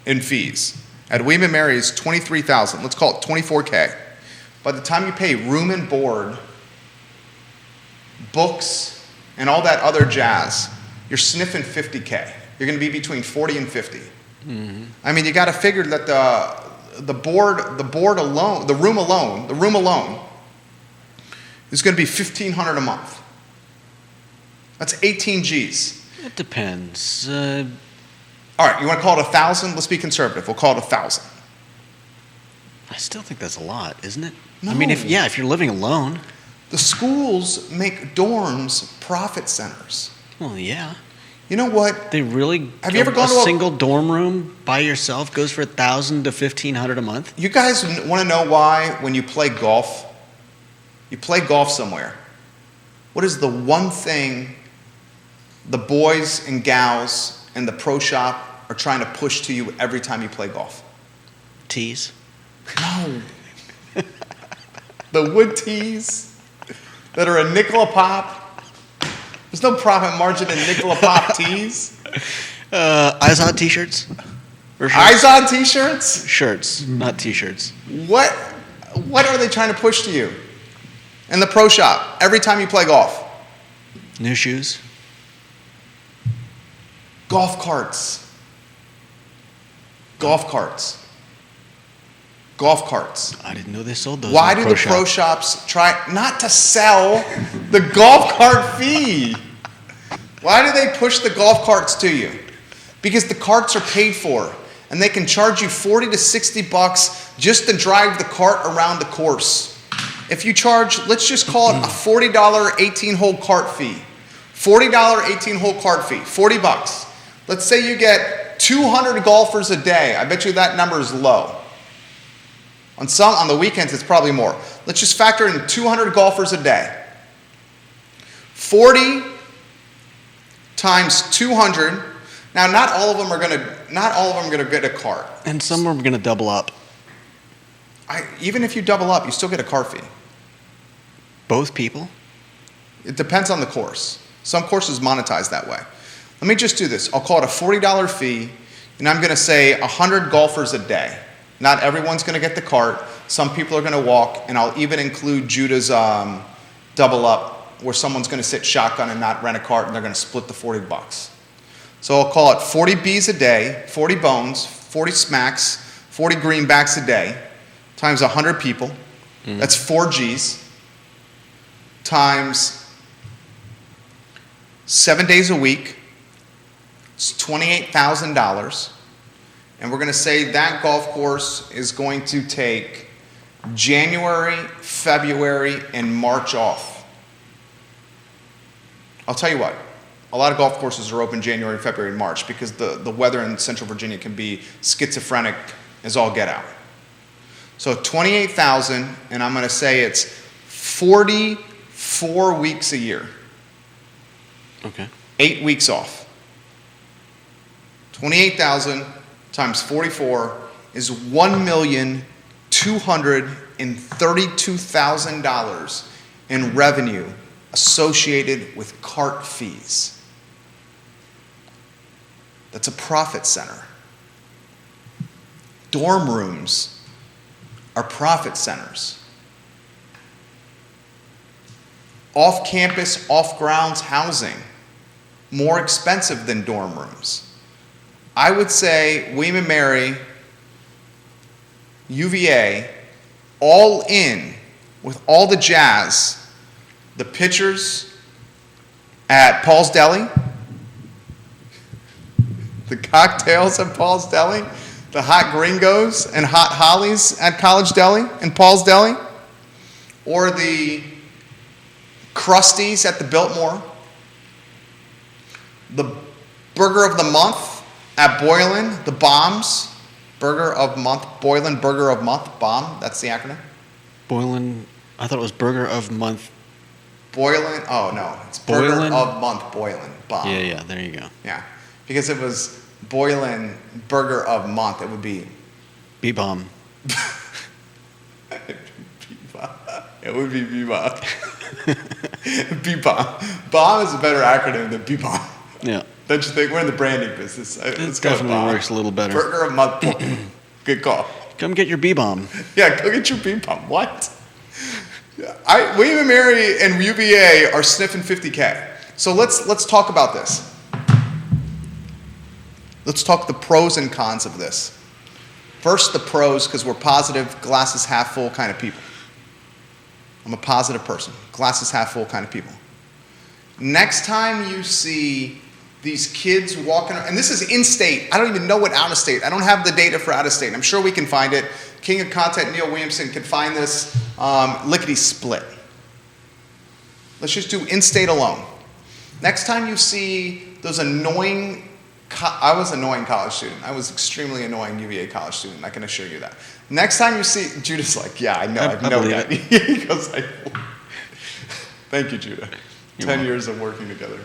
in fees at William and Mary is $23,000, let's call it $24K. By the time you pay room and board, books, and all that other jazz, you're sniffing $50K. You're going to be between $40 and $50. Mm-hmm. I mean, you got to figure that the board alone, the room alone, is going to be $1,500 a month. That's 18 G's. It depends. All right, you want to call it 1,000? Let's be conservative. We'll call it 1,000. I still think that's a lot, isn't it? No. I mean, if you're living alone. The schools make dorms profit centers. Well, yeah. You know what? They really. Have you ever gone to a single dorm room by yourself goes for $1,000 to $1,500 a month? You guys want to know why when you play golf, somewhere, what is the one thing the boys and gals in the pro shop are trying to push to you every time you play golf? Tees. No. The wood tees that are a nickel a pop. There's no profit margin in nickel a pop tees. Eyes on t-shirts. Eyes on t-shirts? Shirts, not t-shirts. What are they trying to push to you in the pro shop every time you play golf? New shoes. Golf carts. golf carts. I didn't know they sold those. Why in do pro the pro shops try not to sell the golf cart fee? Why do they push the golf carts to you? Because the carts are paid for, and they can charge you $40 to $60 just to drive the cart around the course. If you charge, let's just call it a $40 18-hole cart fee. $40 18-hole cart fee, $40. Let's say you get 200 golfers a day. I bet you that number is low. On the weekends, it's probably more. Let's just factor in 200 golfers a day. 40 times 200. Now, not all of them are going to get a cart. And some are going to double up. Even if you double up, you still get a cart fee. Both people? It depends on the course. Some courses monetize that way. Let me just do this. I'll call it a $40 fee, and I'm going to say 100 golfers a day. Not everyone's going to get the cart. Some people are going to walk, and I'll even include Judah's double up, where someone's going to sit shotgun and not rent a cart, and they're going to split the $40. So I'll call it 40 Bs a day, 40 bones, 40 smacks, 40 greenbacks a day, times 100 people. Mm-hmm. That's 4 Gs, times 7 days a week. It's $28,000. And we're going to say that golf course is going to take January, February, and March off. I'll tell you what, a lot of golf courses are open January, February, and March because the weather in Central Virginia can be schizophrenic as all get out. So 28,000, and I'm going to say it's 44 weeks a year. Okay. 8 weeks off. 28,000 times 44 is $1,232,000 in revenue associated with cart fees. That's a profit center. Dorm rooms are profit centers. Off-campus, off-grounds housing, more expensive than dorm rooms. I would say William & Mary, UVA, all in with all the jazz, the pitchers at Paul's Deli, the cocktails at Paul's Deli, the hot gringos and hot hollies at College Deli and Paul's Deli, or the crusties at the Biltmore, the burger of the month at Boylan, the Bombs, burger of month, Boylan burger of month, BOMB, that's the acronym. Boylan, I thought it was burger of month. Boylan, oh no, it's burger Boylan? of month, Boylan, BOMB. Yeah, there you go. Yeah, because if it was Boylan burger of month, it would be B-bomb. It would be B-bomb. B-bomb. Bomb is a better acronym than B-bomb. Yeah. Don't you think? We're in the branding business. It definitely works a little better. Burger of month. Good call. Come get your B-bomb. Yeah, go get your B-bomb. What? William & Mary and UVA are sniffing 50K. So let's talk about this. Let's talk the pros and cons of this. First, the pros, because we're positive, glasses half full kind of people. I'm a positive person. Glasses half full kind of people. Next time you see these kids walking, and this is in-state. I don't even know what out-of-state. I don't have the data for out-of-state. I'm sure we can find it. King of Content, Neil Williamson, can find this lickety-split. Let's just do in-state alone. Next time you see those annoying, I was an annoying college student. I was extremely annoying UVA college student. I can assure you that. Next time you see, Judah's like, yeah, I know. I know that. He goes, thank you, Judah. 10 years of working together.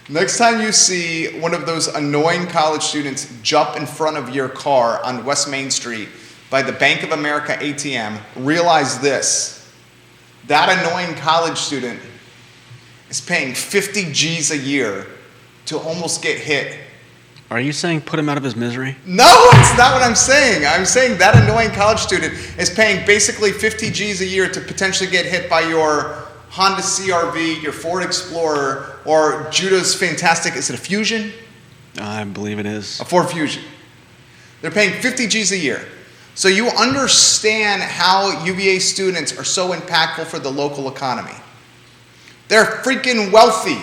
Next time you see one of those annoying college students jump in front of your car on West Main Street by the Bank of America ATM, realize this. That annoying college student is paying 50 G's a year to almost get hit. Are you saying put him out of his misery? No, it's not what I'm saying. I'm saying that annoying college student is paying basically 50 G's a year to potentially get hit by your Honda CR-V, your Ford Explorer, or Judah's fantastic, is it a Fusion? I believe it is. A Ford Fusion. They're paying 50 G's a year. So you understand how UVA students are so impactful for the local economy. They're freaking wealthy.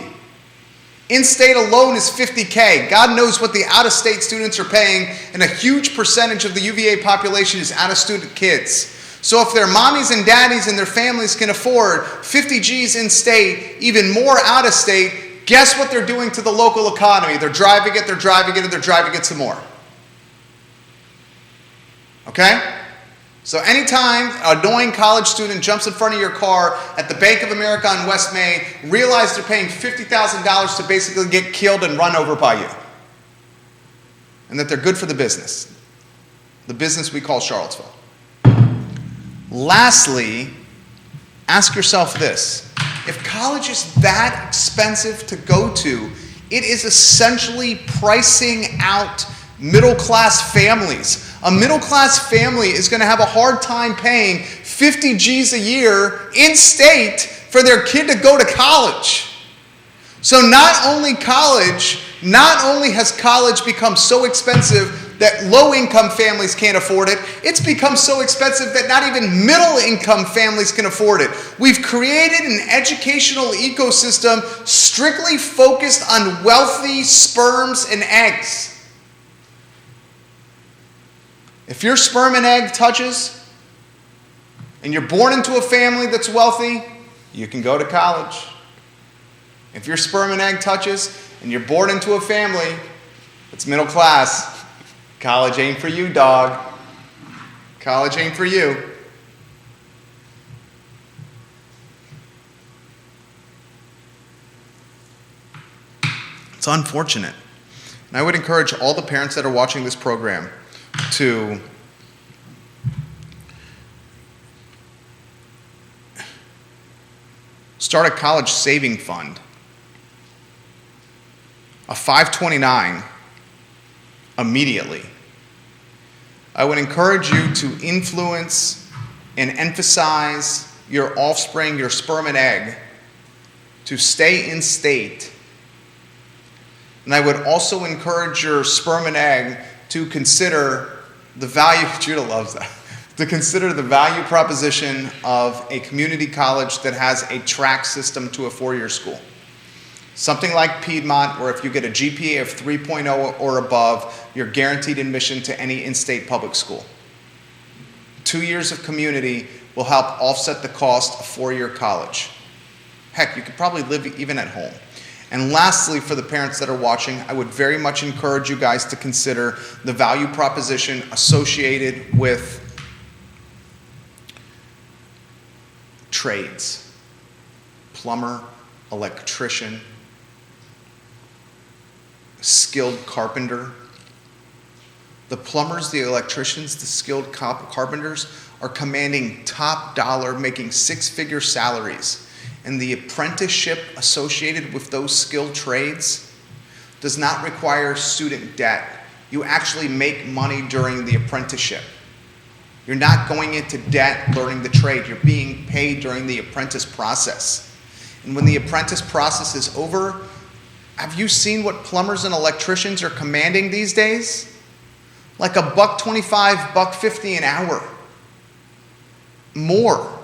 In-state alone is $50K. God knows what the out-of-state students are paying, and a huge percentage of the UVA population is out-of-student kids. So if their mommies and daddies and their families can afford 50 G's in-state, even more out-of-state, guess what they're doing to the local economy? They're driving it, they're driving it, and they're driving it some more. Okay? So anytime an annoying college student jumps in front of your car at the Bank of America on West Main, realize they're paying $50,000 to basically get killed and run over by you. And that they're good for the business we call Charlottesville. Lastly, ask yourself this. If college is that expensive to go to, it is essentially pricing out middle-class families. A middle-class family is going to have a hard time paying 50 G's a year in-state for their kid to go to college. So not only has college become so expensive that low-income families can't afford it, it's become so expensive that not even middle-income families can afford it. We've created an educational ecosystem strictly focused on wealthy sperms and eggs. If your sperm and egg touches, and you're born into a family that's wealthy, you can go to college. If your sperm and egg touches, and you're born into a family that's middle class, college ain't for you, dog. College ain't for you. It's unfortunate. And I would encourage all the parents that are watching this program to start a college saving fund, a 529 immediately. I would encourage you to influence and emphasize your offspring, your sperm and egg, to stay in state. And I would also encourage your sperm and egg to consider the value, Judah loves that, to consider the value proposition of a community college that has a track system to a four-year school. Something like Piedmont, where if you get a GPA of 3.0 or above, you're guaranteed admission to any in-state public school. 2 years of community will help offset the cost of four-year college. Heck, you could probably live even at home. And lastly, for the parents that are watching, I would very much encourage you guys to consider the value proposition associated with trades. Plumber, electrician, skilled carpenter. The plumbers, the electricians, the skilled carpenters are commanding top dollar, making six-figure salaries. And the apprenticeship associated with those skilled trades does not require student debt. You actually make money during the apprenticeship. You're not going into debt learning the trade. You're being paid during the apprentice process. And when the apprentice process is over, have you seen what plumbers and electricians are commanding these days? Like $1.25, $1.50 an hour. More.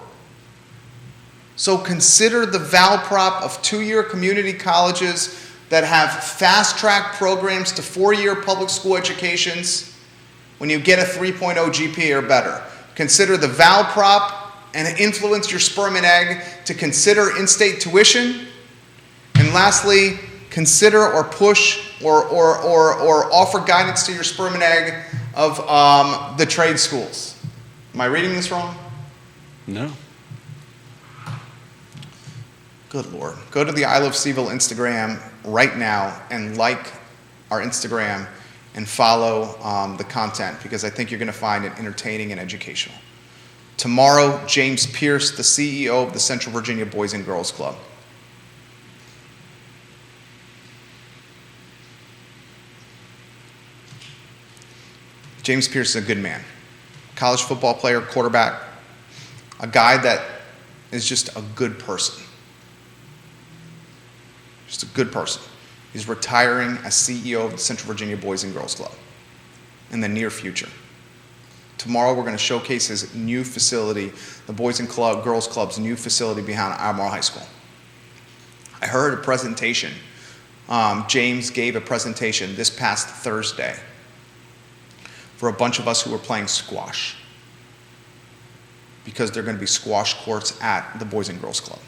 So consider the val prop of two-year community colleges that have fast-track programs to four-year public school educations when you get a 3.0 GPA or better. Consider the val prop and influence your sperm and egg to consider in-state tuition. And lastly, consider or push or offer guidance to your sperm and egg of the trade schools. Am I reading this wrong? No. Good Lord. Go to the I Love CVille Instagram right now and like our Instagram and follow the content, because I think you're going to find it entertaining and educational. Tomorrow, James Pierce, the CEO of the Central Virginia Boys and Girls Club. James Pierce is a good man. College football player, quarterback, a guy that is just a good person. Just a good person. He's retiring as CEO of the Central Virginia Boys and Girls Club in the near future. tomorrow we're going to showcase his new facility, the Boys and Girls Club's new facility behind Albemarle High School. I heard a presentation. James gave a presentation this past Thursday for a bunch of us who were playing squash, because there are going to be squash courts at the Boys and Girls Club.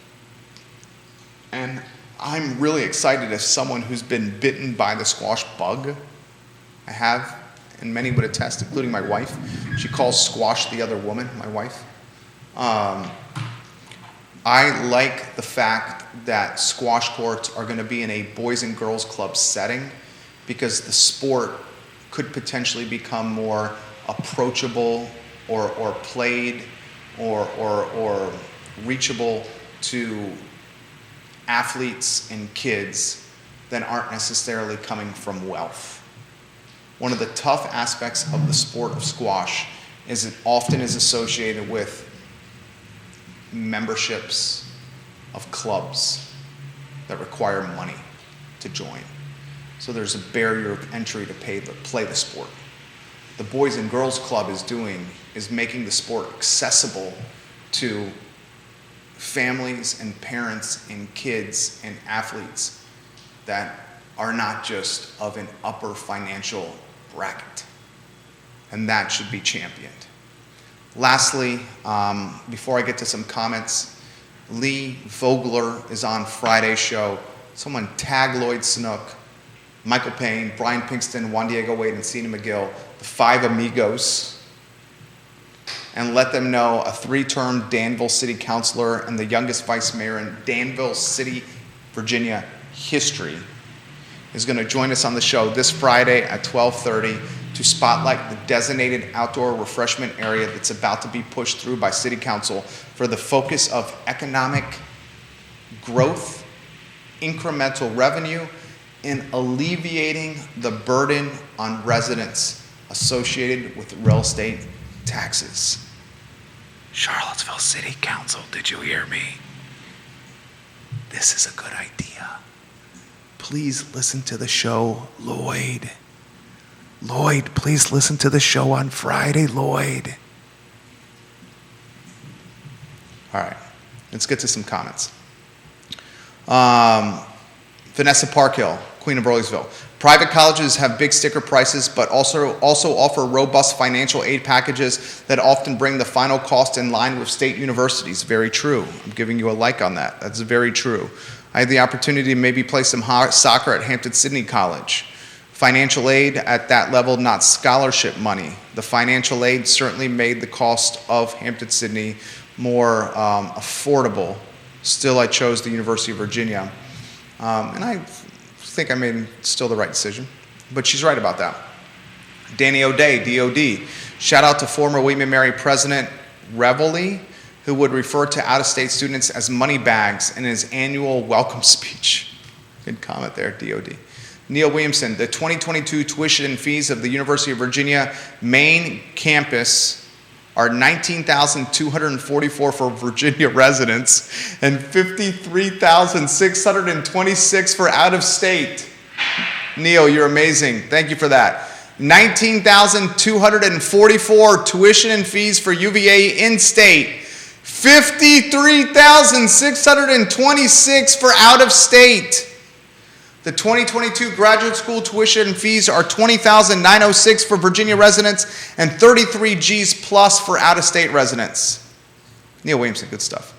And I'm really excited as someone who's been bitten by the squash bug. I have, and many would attest, including my wife. She calls squash the other woman, my wife. I like the fact that squash courts are going to be in a Boys and Girls Club setting, because the sport could potentially become more approachable or played or reachable to athletes and kids that aren't necessarily coming from wealth. One of the tough aspects of the sport of squash is it often is associated with memberships of clubs that require money to join. So there's a barrier of entry to play the sport. The Boys and Girls Club is making the sport accessible to families and parents and kids and athletes that are not just of an upper financial bracket. And that should be championed. Lastly, before I get to some comments, Lee Vogler is on Friday's show. Someone tag Lloyd Snook, Michael Payne, Brian Pinkston, Juan Diego Wade, and Cena McGill, the five amigos, and let them know a 3-term Danville City Councilor and the youngest vice mayor in Danville City, Virginia history is going to join us on the show this Friday at 12:30 to spotlight the designated outdoor refreshment area that's about to be pushed through by City Council for the focus of economic growth, incremental revenue, and alleviating the burden on residents associated with real estate taxes. Charlottesville City Council, did you hear me? This is a good idea. Please listen to the show, Lloyd. Lloyd, please listen to the show on Friday, Lloyd. All right, let's get to some comments. Vanessa Parkhill, Queen of Burleysville. Private colleges have big sticker prices, but also offer robust financial aid packages that often bring the final cost in line with state universities. Very true. I'm giving you a like on that. That's very true. I had the opportunity to maybe play some soccer at Hampton-Sydney College. Financial aid at that level, not scholarship money. The financial aid certainly made the cost of Hampton-Sydney more affordable. Still, I chose the University of Virginia. And I think I made still the right decision. But she's right about that. Danny O'Day, DOD. Shout out to former William & Mary President Reveley, who would refer to out-of-state students as money bags in his annual welcome speech. Good comment there, DOD. Neil Williamson, the 2022 tuition and fees of the University of Virginia main campus are $19,244 for Virginia residents and $53,626 for out-of-state. Neil, you're amazing. Thank you for that. $19,244 tuition and fees for UVA in-state. $53,626 for out-of-state. The 2022 graduate school tuition fees are $20,906 for Virginia residents and $33 Gs plus for out-of-state residents. Neil Williamson, good stuff.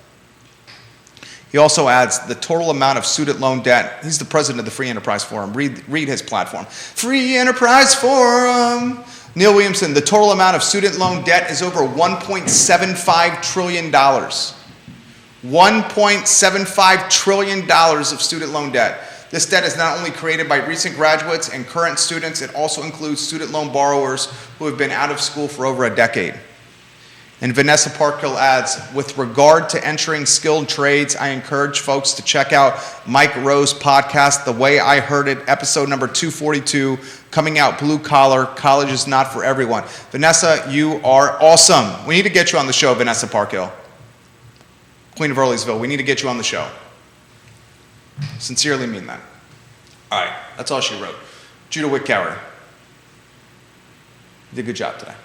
He also adds the total amount of student loan debt. He's the president of the Free Enterprise Forum. Read his platform. Free Enterprise Forum. Neil Williamson, the total amount of student loan debt is over $1.75 trillion. $1.75 trillion of student loan debt. This debt is not only created by recent graduates and current students, it also includes student loan borrowers who have been out of school for over a decade. And Vanessa Parkhill adds, with regard to entering skilled trades, I encourage folks to check out Mike Rowe's podcast, The Way I Heard It, episode number 242, coming out blue collar, college is not for everyone. Vanessa, you are awesome. We need to get you on the show, Vanessa Parkhill. Queen of Burleysville, we need to get you on the show. Sincerely mean that. All right, that's all she wrote. Judah Wittkower, you did a good job today.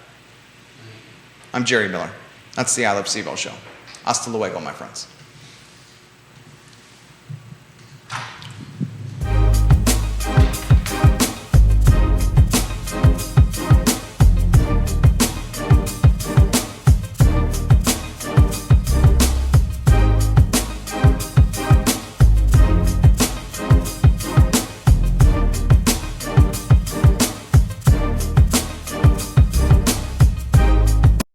I'm Jerry Miller. That's the I Love CVille Show. Hasta luego, my friends.